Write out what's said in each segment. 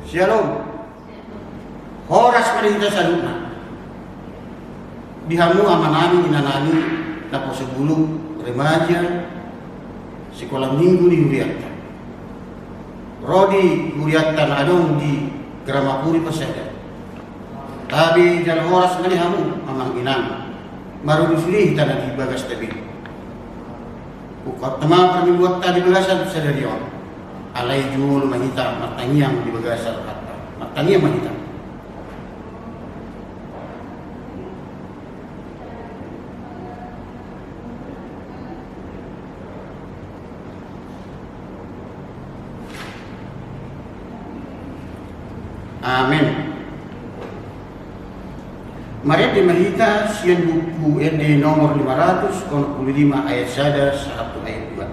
Shalom. Horas kita saluna. Dihamu amanami inanani na po sebelum remaja sekolah minggu di Huriatta. Rodi Huriatta na adong di Gramakuri Pasada. Tapi jalan horas ngani hamu amang inang. Maru disuli tanah di bagas tabi. Ukap tema permingguat tadi bagasan sadarion. Alai jul mahita matangiyang di bagasal kata. Matangiyang mahita. Amin. Mari dimahita sian buku ED nomor 525 ayat 1 ayat 2.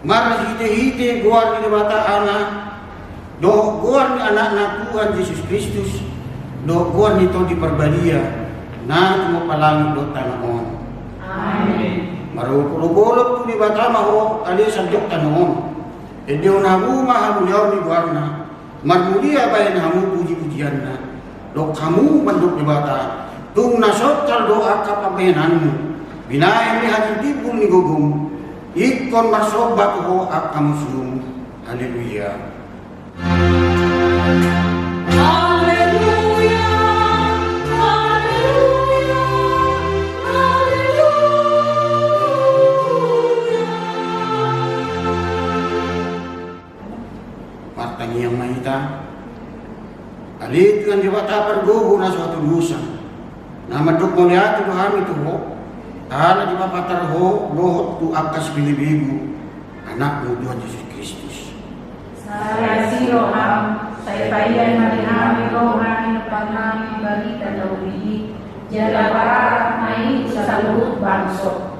Mari hite-hite guar di mata anak, do guar ni anak Tuhan Yesus Kristus, do guar ni to di perbadia, na tumo palang do tanahon. Amin. Maru kulubulok tu di mata maho ali sanjok tanahon. Edio nabu mahamu yaw ni guarna, marmulia bayan hamu puji-pujian na, do kamu manduk di mata, tung nasotal doa kapabayananmu, binayan ni haditipun ni gugum. Ikon masobat ho akamusum. Haleluya. Haleluya. Haleluya. Haleluya. Martani yang mahita. Alit kan diwata pergogo na suatu lusa. Nama duk moliati Tuhan itu ho. Ala di papatar ho dohot tu akas bilibibu anakmu Tuhan Yesus Kristus. Saya si roham, saya bayan marihami rohani napagami balita dauli, jala para mai salut bangso.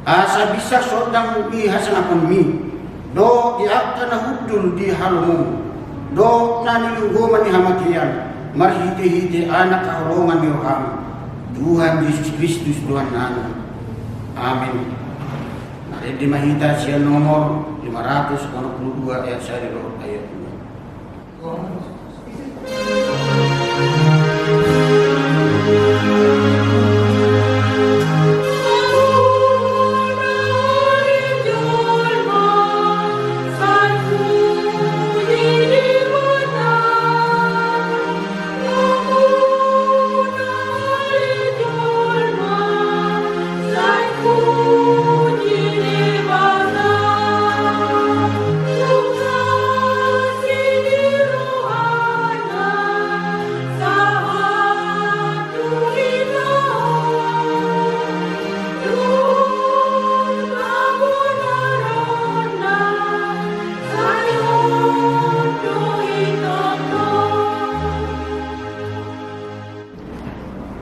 Asa bisa sodang ihasan akon mi, do diakta na hudul di halumum, do nanilunggoman ni hamatian, marhite-hite anak kahulungan ni roham. Tuhan Yesus Kristus Tuhan nanu. Amin. Mari dimahita siya nomor 522 ayat 1 ayat 2.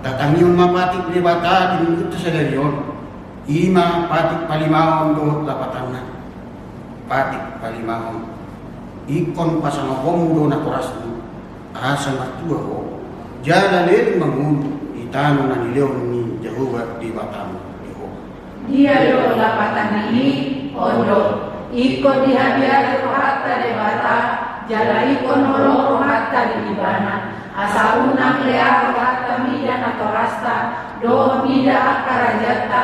Tatangiyong mapatik ni bata di minggu sa gariyon. Ima patik palimahon do lapatan na. Patik palimahon. Ikon pasangakom do na koras mo. Asa matua ko. Jala leleng mangun. Itano na nileon ni Jehovah di batamu. Jehovah. Dia do lapatan ini ondo. Iko dihabiar rohata debata, jala iko nolong rohata di ibana. Asaunang lea rohata mida atau rasta, do mida akarajata,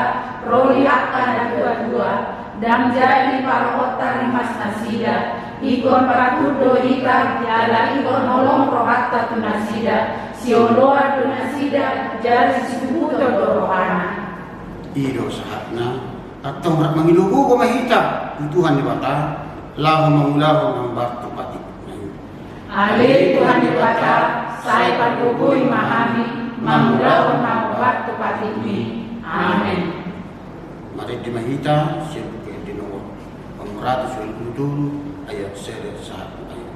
roli akan dua-dua. Dan jadi parota rimas nasida, ikon parakudo ika jala ikon nolong rohata tunasida, sioloa tunasida jari sibuto dorohana. Ido sahatna atau merak mengiluku ko mahita Tuhan di bata lahu mangulahu ng bakto pati. Ale Tuhan di bata saya pagkukuy mahami mangulahu ng bakto pati ini. Amen. Mari di mahita siya buka di nomor pangmurato sa iludulu ayat sere sahat ayat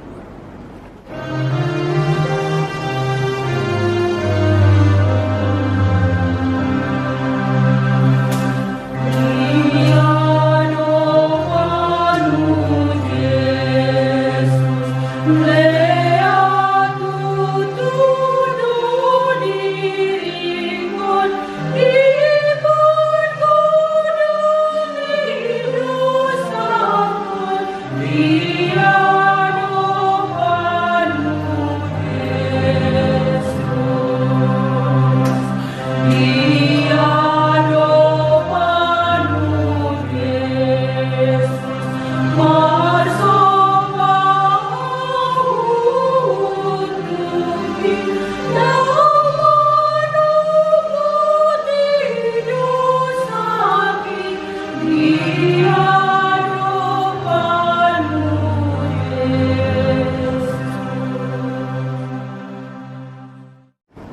2.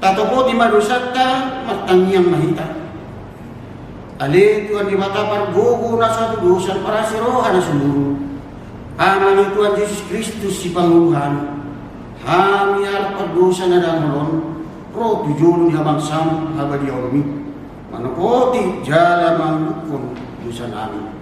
Tatopo di madusata matangiyang mahita. Ali Tuhan di mata pargogo na sa tudusan para si roha na sumuru. Ama ni Tuhan Yesus Kristus si Panguluhan. Hami ala pardusa na damolon. Ro tujulun habang sam habadi ormi. Manukoti jala manukon dusa namin.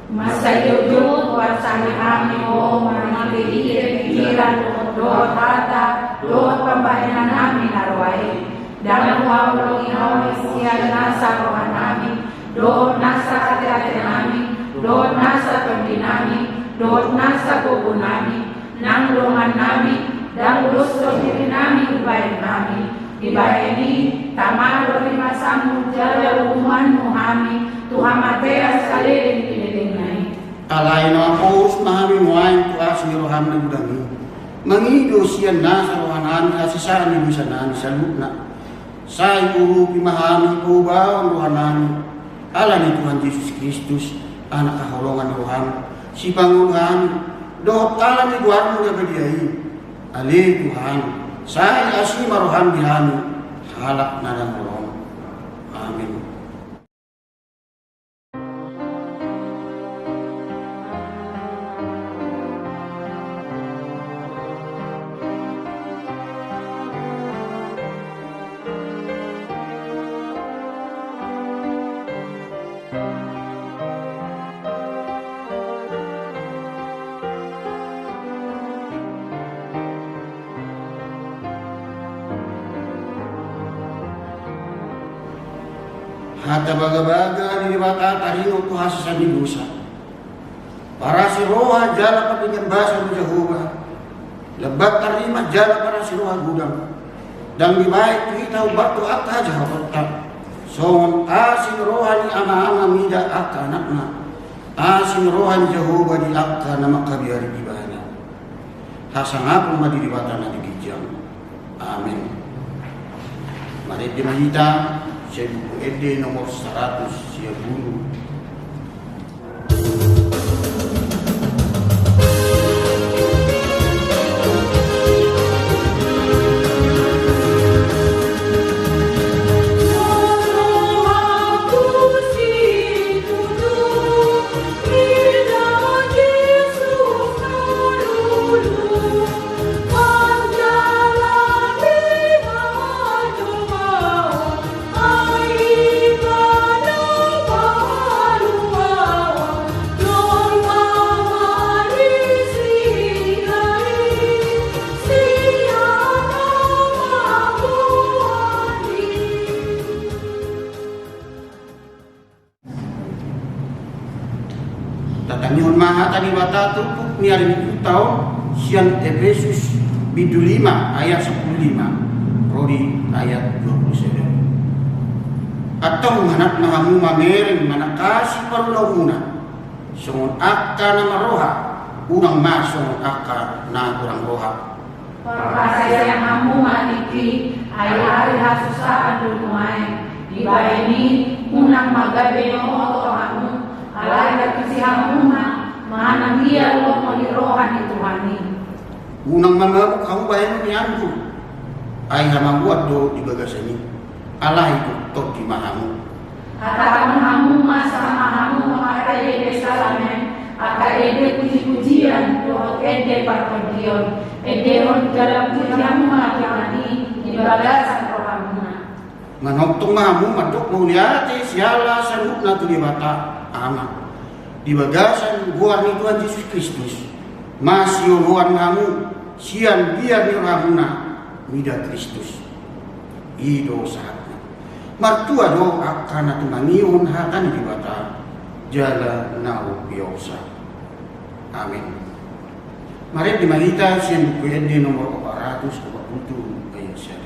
Masayo yung warsani amin o manamili pikiran doon hata doon pambayanan namin arway. Dalam wawalong inawis siya nasa rohan namin, doon nasa ate-ate namin, doon nasa pambi namin, doon nasa kubo namin, nang lungan namin, dan gusto diri namin ibayan namin. Ibayan ni tamalo lima samud jala umuman muhami, Tuhan mateas kaliling piniling na Alay na pos mahami muayin tuwa si roham na budami. Mangido siya na sa rohanan kasi sa amin sa nani sa lupna. Sa iurupi mahami po ba ang rohanan? Ala ni Tuhan Yesus Kristus, anak kahulungan roham. Si Panguluhan, dohot ala ni Tuhan mo na badiyayi. Ali Tuhan, sa asima roham dihani, halak na ng roham. Amen. Hata baga-baga ni bata tarino tu hasa sa dibusa. Para si roha jala patingan basa ni Jehovah. Lebat tarima jala para si roha gudang. Dan dibaik kita ubat tu akta Jehovah. Songon asin roha ni ama-ama mida akta anakna. Asin roha ni Jehovah di akta na makabiari ibana. Hasang akong madilibatan na digijang. Amen. Mari di mahita. Saya buku ED nomor 100 siya guru. Bye. Tatanyun maha tadi bata tupuk ni hari tahun sian Efesus bidu 5 ayat 15 Rodi ayat 27. Atau manat mahamu mamering manakasi parulauna songon akka nama roha unang masong akka na kurang roha. Perkasa yang kamu maniki hari-hari hasusah adunumai dibayani unang magabeno oto kamu alay kasihamu manang dia lo mo rohan itu hani. Unang mamamu kamu bayan nianku ay hamabuat do di bagasani alay ko to di mahamu. Katakan kamu sama kamu makadede salamen akadede puji-pujian doa ede parpodion edeon dalam pujianmu makimani di bagasan rohamuna. Manok mahamu madok muliate siala sanuk na tu di bata anak di bagasan buah ni Tuhan Yesus Kristus masih luar kamu sian biar ni ramuna mida Kristus ido saatnya martua do akan atu mangiun hatan di bata jala nau biasa. Amin. Mari dimahita sian buku di nomor 440 ayat 1.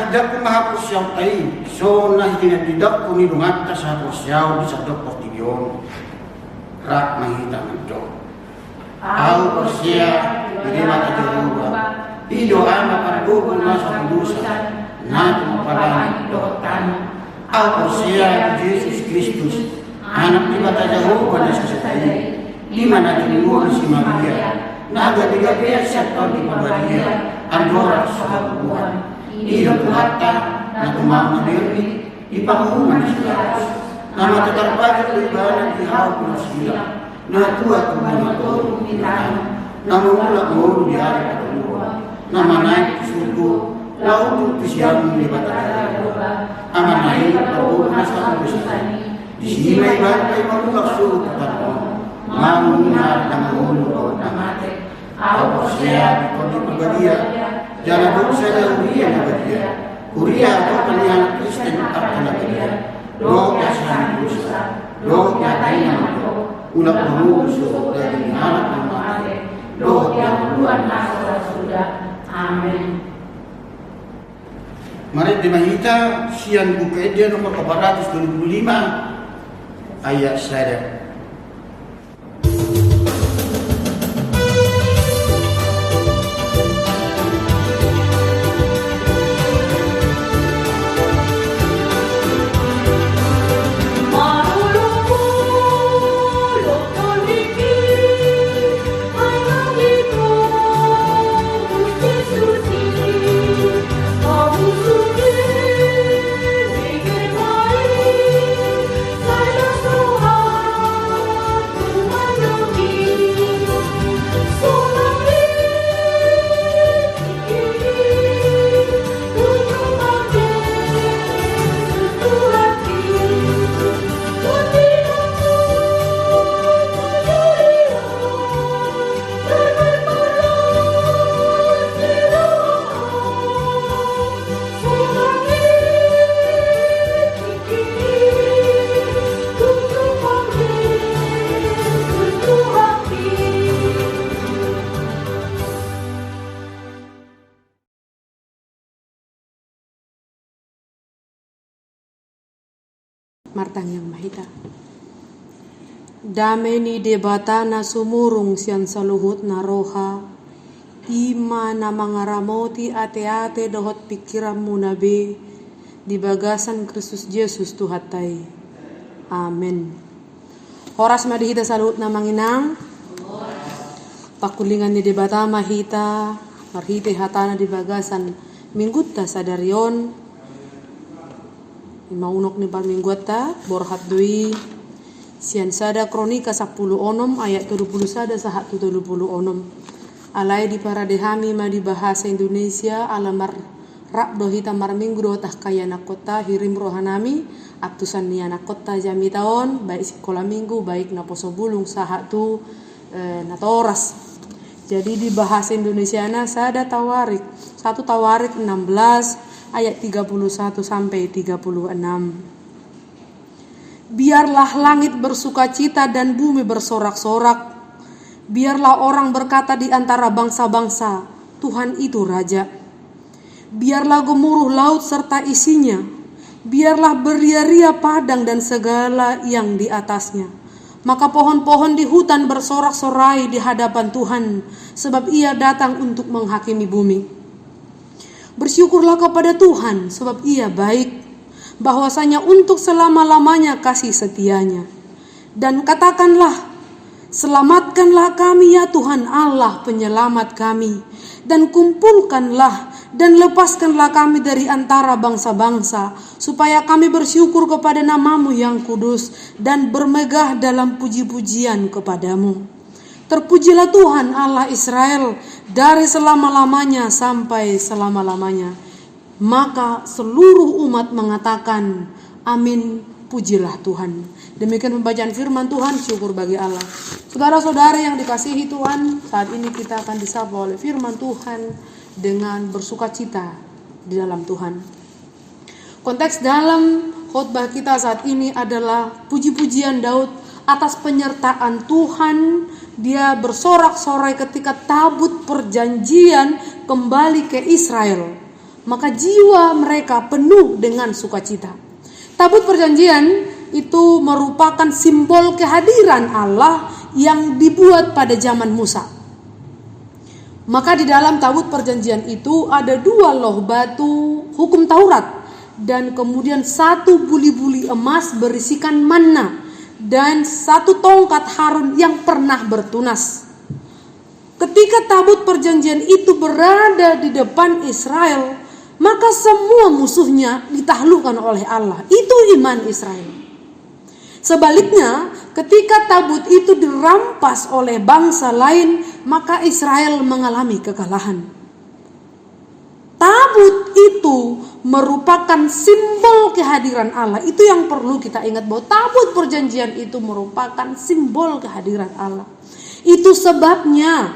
Tidak ku maha kursiaw tay so nah tidak ku ni dungat sa kursiaw di sa doktor tibion rak mahita ngedok au kursia di mata Jehovah ido ama pardugun masa dosa na tumpalan dotan au kursia Yesus Kristus anak di mata Jehovah na sasatay di mana tinulungan si Maria na aga tiga belas tahun di Pabadia andora sa buwan iyo tuhata na tumama dirmi ipanguman sila nama tetarpagat ibarat ihau pula sila na tuat kumanator umitan nama ulak mulu di hari kedua nama naik surga laut kesiamu di batara ama naik tahu nasa besani di sini ibarat mamulak surga ketemu mangunar dan mulu namate au persia di Pabadia jangan dosa dan uria nabadia uria atau pilihan Kristen akan nabadia doa sang dosa doa tanya mako ulah pengusul dari anak mati doa yang luar nasa sudah. Amin. Mari dimahita sian buku dia nomor 425 ayat 1. martang yang mahita. Dameni debatana sumurung sian saluhut na roha, ima na mangaramoti ate-ate dohot pikiranmu nabe, di bagasan Kristus Yesus Tuhatai. Amin. Horas madihita saluhut na manginang, pakulingan ni debata mahita, marhite hatana di bagasan minggutta sadarion, maunok ni parminggutta borhat dui, sian sada kronika 10 onom ayat 20 sada sahat 70 onom. Alai di paradehami ma di bahasa Indonesia alamar rak dohita marminggu dotah kaya nakota hirim rohanami aptusan ni nakota jami taon baik sekolah minggu baik naposo bulung sahat tu natoras. Jadi di bahasa Indonesia na sada tawarik 1 Tawarik 16 ayat 31 sampai 36. Biarlah langit bersukacita dan bumi bersorak-sorak. Biarlah orang berkata di antara bangsa-bangsa, Tuhan itu Raja. Biarlah gemuruh laut serta isinya. Biarlah beria-ria padang dan segala yang di atasnya. Maka pohon-pohon di hutan bersorak-sorai di hadapan Tuhan, sebab Ia datang untuk menghakimi bumi. Bersyukurlah kepada Tuhan, sebab Ia baik, bahwasanya untuk selama-lamanya kasih setianya. Dan katakanlah, selamatkanlah kami ya Tuhan Allah penyelamat kami, dan kumpulkanlah dan lepaskanlah kami dari antara bangsa-bangsa, supaya kami bersyukur kepada nama-Mu yang kudus dan bermegah dalam puji-pujian kepadamu. Terpujilah Tuhan Allah Israel dari selama-lamanya sampai selama-lamanya. Maka seluruh umat mengatakan, amin, pujilah Tuhan. Demikian pembacaan firman Tuhan, syukur bagi Allah. Saudara-saudara yang dikasihi Tuhan, saat ini kita akan disapa oleh firman Tuhan dengan bersukacita di dalam Tuhan. Konteks dalam khotbah kita saat ini adalah puji-pujian Daud atas penyertaan Tuhan. Dia bersorak-sorai ketika tabut perjanjian kembali ke Israel. Maka jiwa mereka penuh dengan sukacita. Tabut perjanjian itu merupakan simbol kehadiran Allah yang dibuat pada zaman Musa. Maka di dalam tabut perjanjian itu ada 2 loh batu hukum Taurat, dan kemudian 1 buli-buli emas berisikan manna, dan 1 tongkat Harun yang pernah bertunas. Ketika tabut perjanjian itu berada di depan Israel, maka semua musuhnya ditaklukkan oleh Allah. Itu iman Israel. Sebaliknya, ketika tabut itu dirampas oleh bangsa lain, maka Israel mengalami kekalahan. Tabut itu merupakan simbol kehadiran Allah. Itu yang perlu kita ingat, bahwa tabut perjanjian itu merupakan simbol kehadiran Allah. Itu sebabnya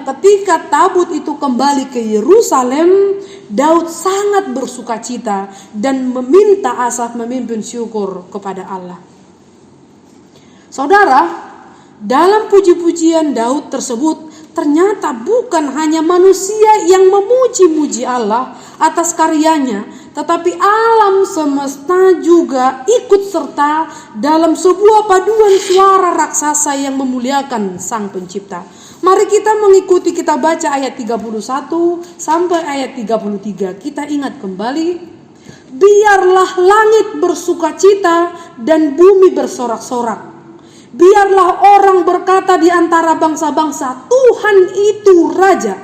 ketika tabut itu kembali ke Yerusalem, Daud sangat bersukacita dan meminta Asaf memimpin syukur kepada Allah. Saudara, dalam puji-pujian Daud tersebut ternyata bukan hanya manusia yang memuji-muji Allah atas karyanya, tetapi alam semesta juga ikut serta dalam sebuah paduan suara raksasa yang memuliakan Sang Pencipta. Mari kita mengikuti, kita baca ayat 31 sampai ayat 33. Kita ingat kembali. Biarlah langit bersukacita dan bumi bersorak-sorak. Biarlah orang berkata di antara bangsa-bangsa, Tuhan itu Raja.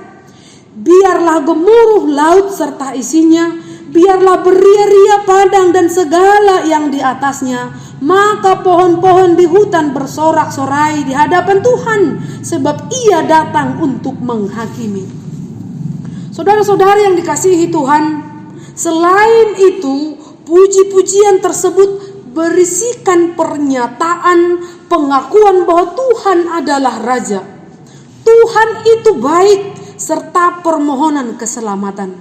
Biarlah gemuruh laut serta isinya. Biarlah beria-ria padang dan segala yang di atasnya. Maka pohon-pohon di hutan bersorak-sorai di hadapan Tuhan, sebab Ia datang untuk menghakimi. Saudara-saudara yang dikasihi Tuhan, selain itu, puji-pujian tersebut berisikan pernyataan pengakuan bahwa Tuhan adalah Raja. Tuhan itu baik, serta permohonan keselamatan.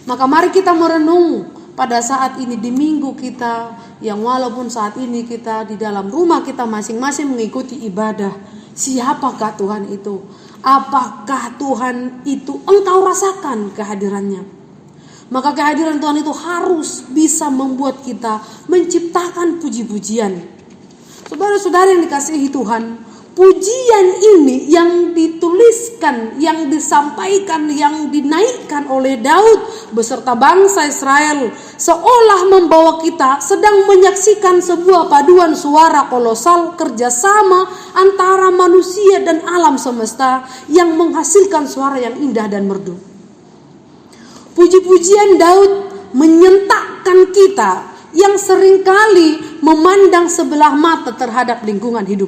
Maka mari kita merenung pada saat ini di minggu kita, yang walaupun saat ini kita di dalam rumah kita masing-masing mengikuti ibadah. Siapakah Tuhan itu? Apakah Tuhan itu engkau rasakan kehadirannya? Maka kehadiran Tuhan itu harus bisa membuat kita menciptakan puji-pujian. Saudara-saudara yang dikasihi Tuhan, pujian ini yang dituliskan, yang disampaikan, yang dinaikkan oleh Daud beserta bangsa Israel seolah membawa kita sedang menyaksikan sebuah paduan suara kolosal kerjasama antara manusia dan alam semesta yang menghasilkan suara yang indah dan merdu. Puji-pujian Daud menyentakkan kita yang seringkali memandang sebelah mata terhadap lingkungan hidup.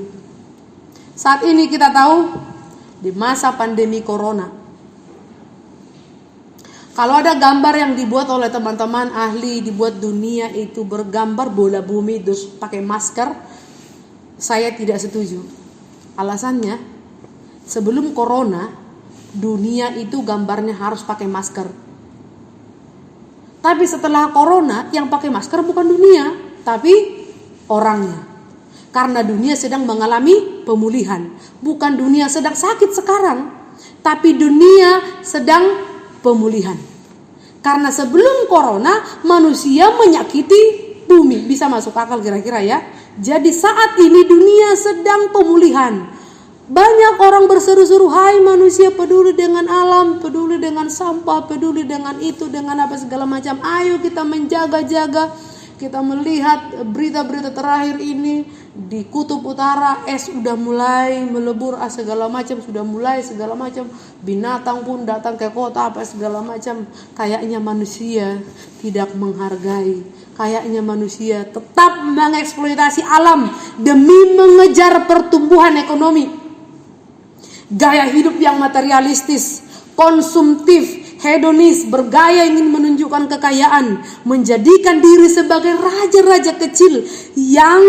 Saat ini kita tahu di masa pandemi corona, kalau ada gambar yang dibuat oleh teman-teman ahli dibuat dunia itu bergambar bola bumi terus pakai masker, saya tidak setuju. Alasannya, sebelum corona dunia itu gambarnya harus pakai masker. Tapi setelah corona yang pakai masker bukan dunia, tapi orangnya. Karena dunia sedang mengalami pemulihan. Bukan dunia sedang sakit sekarang, tapi dunia sedang pemulihan. Karena sebelum corona manusia menyakiti bumi. Bisa masuk akal kira-kira ya. Jadi saat ini dunia sedang pemulihan. Banyak orang berseru-seru, hai manusia peduli dengan alam, peduli dengan sampah, peduli dengan itu, dengan apa segala macam. Ayo kita menjaga-jaga. Kita melihat berita-berita terakhir ini di Kutub Utara, es sudah mulai melebur, segala macam sudah mulai segala macam. Binatang pun datang ke kota apa segala macam. Kayaknya manusia tidak menghargai. Kayaknya manusia tetap mengeksploitasi alam demi mengejar pertumbuhan ekonomi. Gaya hidup yang materialistis, konsumtif, hedonis, bergaya ingin menunjukkan kekayaan, menjadikan diri sebagai raja-raja kecil yang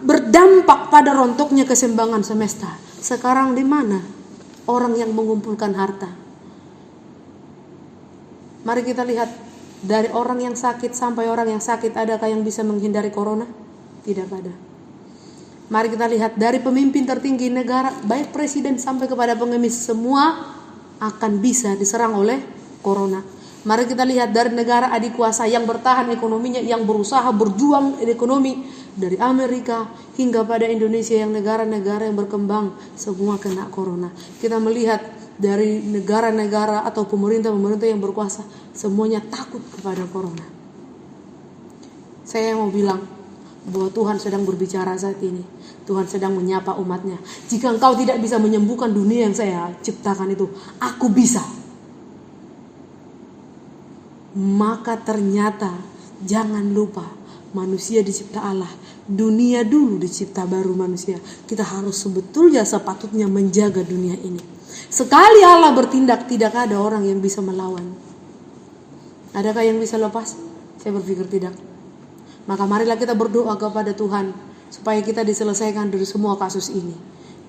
berdampak pada rontoknya keseimbangan semesta. Sekarang di mana orang yang mengumpulkan harta? Mari kita lihat, dari orang yang sakit sampai orang yang sakit, adakah yang bisa menghindari corona? Tidak ada. Mari kita lihat, dari pemimpin tertinggi negara, baik presiden sampai kepada pengemis, semua akan bisa diserang oleh corona. Mari kita lihat dari negara adikuasa yang bertahan ekonominya, yang berusaha berjuang ekonomi, dari Amerika hingga pada Indonesia yang negara-negara yang berkembang, semua kena corona. Kita melihat dari negara-negara atau pemerintah-pemerintah yang berkuasa, semuanya takut kepada corona. Saya mau bilang bahwa Tuhan sedang berbicara saat ini. Tuhan sedang menyapa umatnya. Jika engkau tidak bisa menyembuhkan dunia yang saya ciptakan itu, aku bisa. Maka ternyata jangan lupa, manusia dicipta Allah, dunia dulu dicipta baru manusia. Kita harus sebetulnya sepatutnya menjaga dunia ini. Sekali Allah bertindak, tidak ada orang yang bisa melawan. Adakah yang bisa lepas? Saya berpikir tidak. Maka marilah kita berdoa kepada Tuhan supaya kita diselesaikan dari semua kasus ini.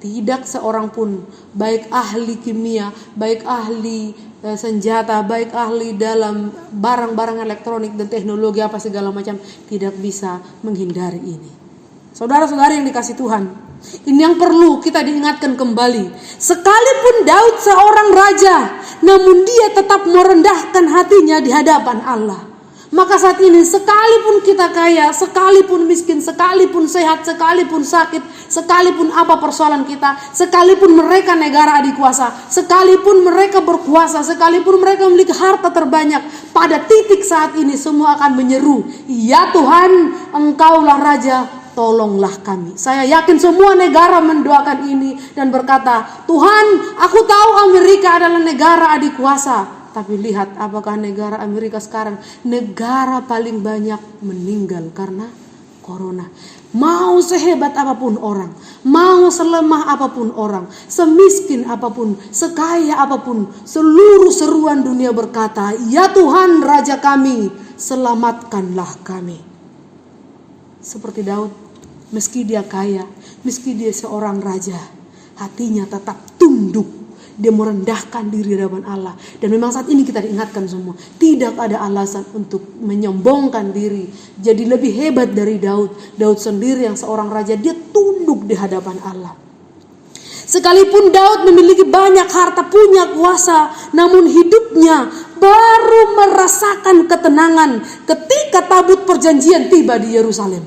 Tidak seorang pun, baik ahli kimia, baik ahli senjata, baik ahli dalam barang-barang elektronik dan teknologi apa segala macam, tidak bisa menghindari ini. Saudara-saudara yang dikasih Tuhan, ini yang perlu kita diingatkan kembali. Sekalipun Daud seorang raja, namun dia tetap merendahkan hatinya di hadapan Allah. Maka saat ini sekalipun kita kaya, sekalipun miskin, sekalipun sehat, sekalipun sakit, sekalipun apa persoalan kita, sekalipun mereka negara adikuasa, sekalipun mereka berkuasa, sekalipun mereka memiliki harta terbanyak, pada titik saat ini semua akan menyeru, ya Tuhan, Engkaulah Raja, tolonglah kami. Saya yakin semua negara mendoakan ini dan berkata, Tuhan, aku tahu Amerika adalah negara adikuasa. Tapi lihat apakah negara Amerika sekarang negara paling banyak meninggal karena corona. Mau sehebat apapun orang, mau selemah apapun orang, semiskin apapun, sekaya apapun, seluruh seruan dunia berkata, ya Tuhan Raja kami, selamatkanlah kami. Seperti Daud, meski dia kaya, meski dia seorang raja, hatinya tetap tunduk. Dia merendahkan diri di hadapan Allah. Dan memang saat ini kita diingatkan semua, tidak ada alasan untuk menyombongkan diri, jadi lebih hebat dari Daud. Daud sendiri yang seorang raja, dia tunduk di hadapan Allah. Sekalipun Daud memiliki banyak harta, punya kuasa, namun hidupnya baru merasakan ketenangan ketika tabut perjanjian tiba di Yerusalem.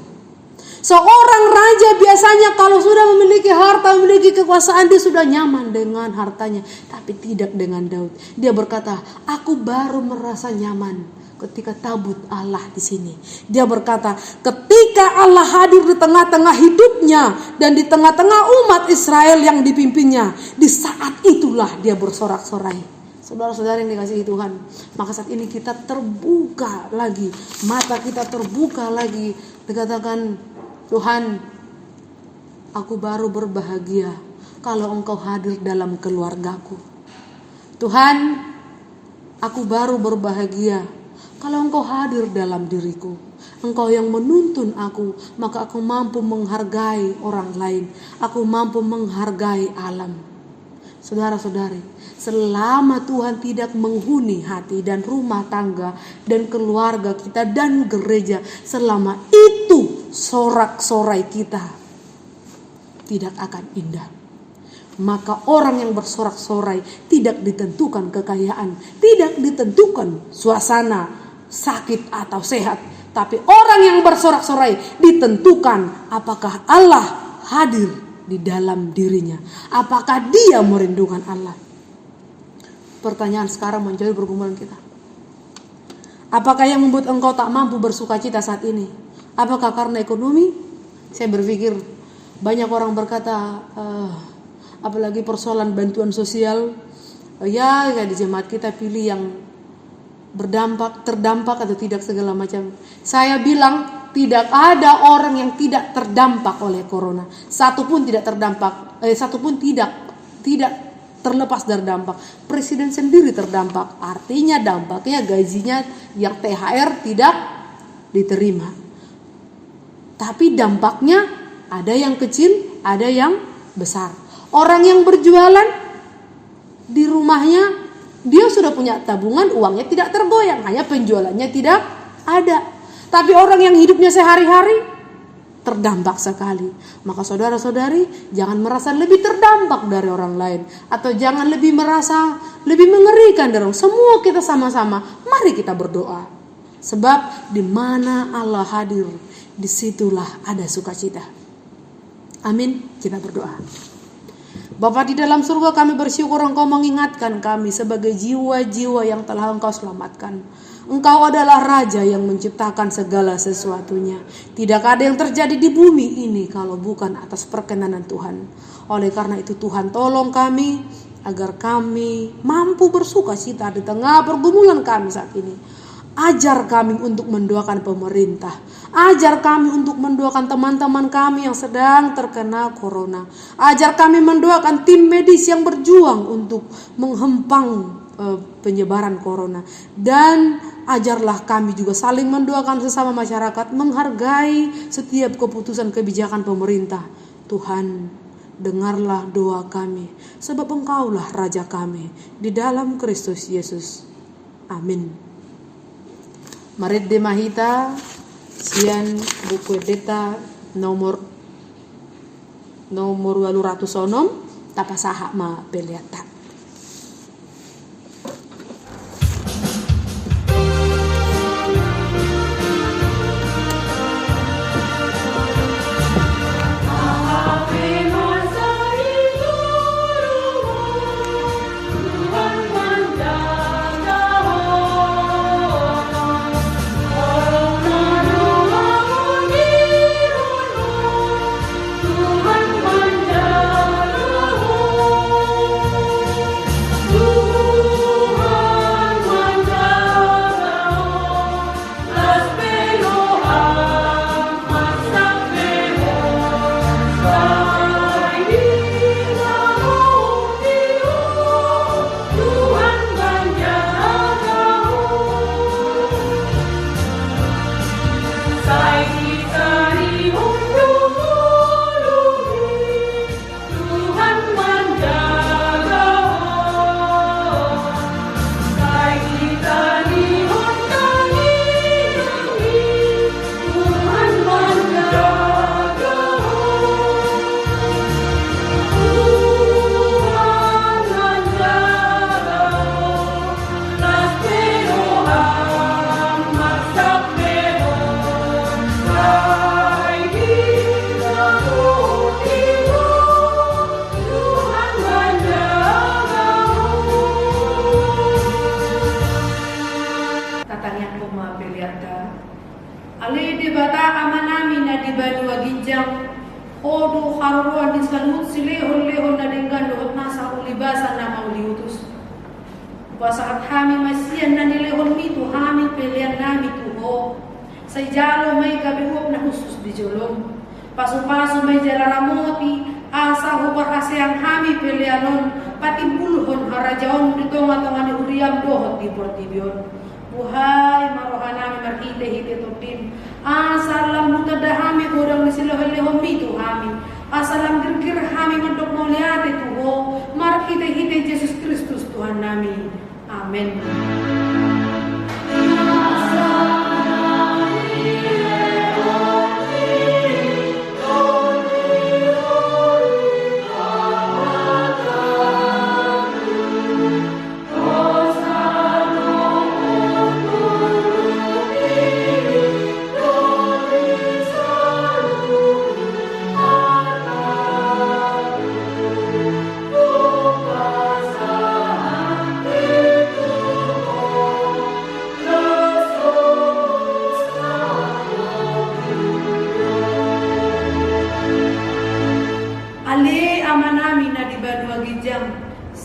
Seorang raja biasanya kalau sudah memiliki harta, memiliki kekuasaan, dia sudah nyaman dengan hartanya. Tapi tidak dengan Daud. Dia berkata, aku baru merasa nyaman ketika tabut Allah di sini. Dia berkata, ketika Allah hadir di tengah-tengah hidupnya dan di tengah-tengah umat Israel yang dipimpinnya, di saat itulah dia bersorak-sorai. Saudara-saudara yang dikasihi Tuhan, maka saat ini kita terbuka lagi, mata kita terbuka lagi, dikatakan, Tuhan, aku baru berbahagia kalau Engkau hadir dalam keluargaku. Tuhan, aku baru berbahagia kalau Engkau hadir dalam diriku. Engkau yang menuntun aku, maka aku mampu menghargai orang lain. Aku mampu menghargai alam. Saudara-saudari, selama Tuhan tidak menghuni hati dan rumah tangga dan keluarga kita dan gereja, selama itu sorak-sorai kita tidak akan indah. Maka orang yang bersorak-sorai tidak ditentukan kekayaan, tidak ditentukan suasana sakit atau sehat, tapi orang yang bersorak-sorai ditentukan apakah Allah hadir di dalam dirinya, apakah dia merindukan Allah. Pertanyaan sekarang menjadi pergumulan kita. Apakah yang membuat engkau tak mampu bersukacita saat ini? Apakah karena ekonomi? Saya berpikir banyak orang berkata, apalagi persoalan bantuan sosial, ya kayak di jemaat kita pilih yang terdampak atau tidak segala macam. Saya bilang tidak ada orang yang tidak terdampak oleh corona. Satupun tidak terdampak, satupun tidak terlepas dari dampak. Presiden sendiri terdampak. Artinya dampaknya gajinya yang THR tidak diterima. Tapi dampaknya ada yang kecil, ada yang besar. Orang yang berjualan di rumahnya, dia sudah punya tabungan, uangnya tidak tergoyang, hanya penjualannya tidak ada. Tapi orang yang hidupnya sehari-hari terdampak sekali. Maka saudara-saudari, jangan merasa lebih terdampak dari orang lain, atau jangan merasa lebih mengerikan dari orang. Semua kita sama-sama, mari kita berdoa. Sebab di mana Allah hadir, disitulah ada sukacita. Amin. Kita berdoa. Bapa di dalam surga, kami bersyukur Engkau mengingatkan kami sebagai jiwa-jiwa yang telah Engkau selamatkan. Engkau adalah Raja yang menciptakan segala sesuatunya. Tidak ada yang terjadi di bumi ini kalau bukan atas perkenanan Tuhan. Oleh karena itu Tuhan, tolong kami agar kami mampu bersukacita di tengah pergumulan kami saat ini. Ajar kami untuk mendoakan pemerintah. Ajar kami untuk mendoakan teman-teman kami yang sedang terkena corona. Ajar kami mendoakan tim medis yang berjuang untuk menghempang penyebaran corona. Dan ajarlah kami juga saling mendoakan sesama masyarakat, menghargai setiap keputusan kebijakan pemerintah. Tuhan, dengarlah doa kami, sebab Engkaulah Raja kami di dalam Kristus Yesus. Amin. Marit de Mahita, sian buku deta nomor 806 tapasaha ma peliata. Odo karuan di salut silehon-lehon na dengan doot nasa ulibasan na mauliutus. Basaat hami masiyan na nilehon mito hami pilihan nami tuho. Sa jalo may gabiwop na husus di jolong. Paso-paso may jalaramoti asa hubar aseang hami pilihanon pati bulhon harajaon dito nga ni uriam dohot di portibion. Buhay marohan nami marhite-hite topin. Asalam mutadahami kurang ni silahon-lehon mito hami. Asalam gergir hami mandok mauliate tuho. Marhite-hite Yesus Kristus Tuhan nami. Amin.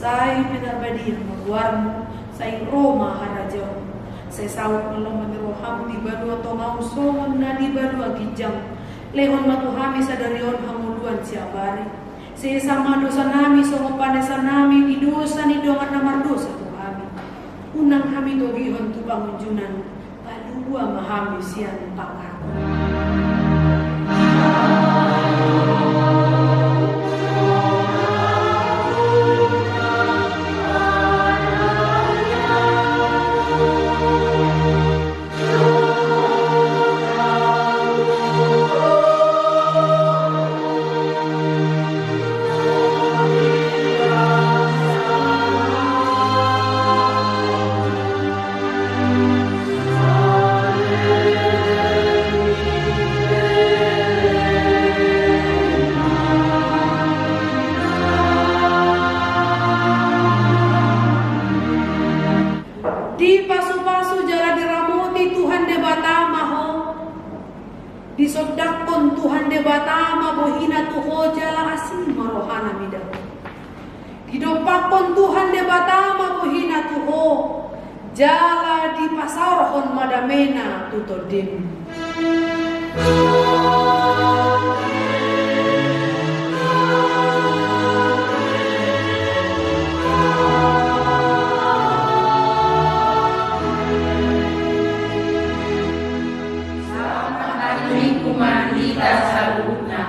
Say pinarbadi magwarmo say Roma harajaw say sawat nalong maniroham di badu atau mausongon na di badu agijang lehon matuhami sa darion hamuluan siabari say sama dosa nami songo panesan nami di dosa ni dongan namar dosa tuhami unang hami togihon tu pangunjunan padua mahami sian pangat. Di pasu-pasu jala diramoti Tuhan de batama ho. Di sodakon Tuhan de batama bohina tuho jala asin marohana midaw. Hidopakon Tuhan de batama bohina tuho jala di pasarhon madamena tutodin. Kumandita salutna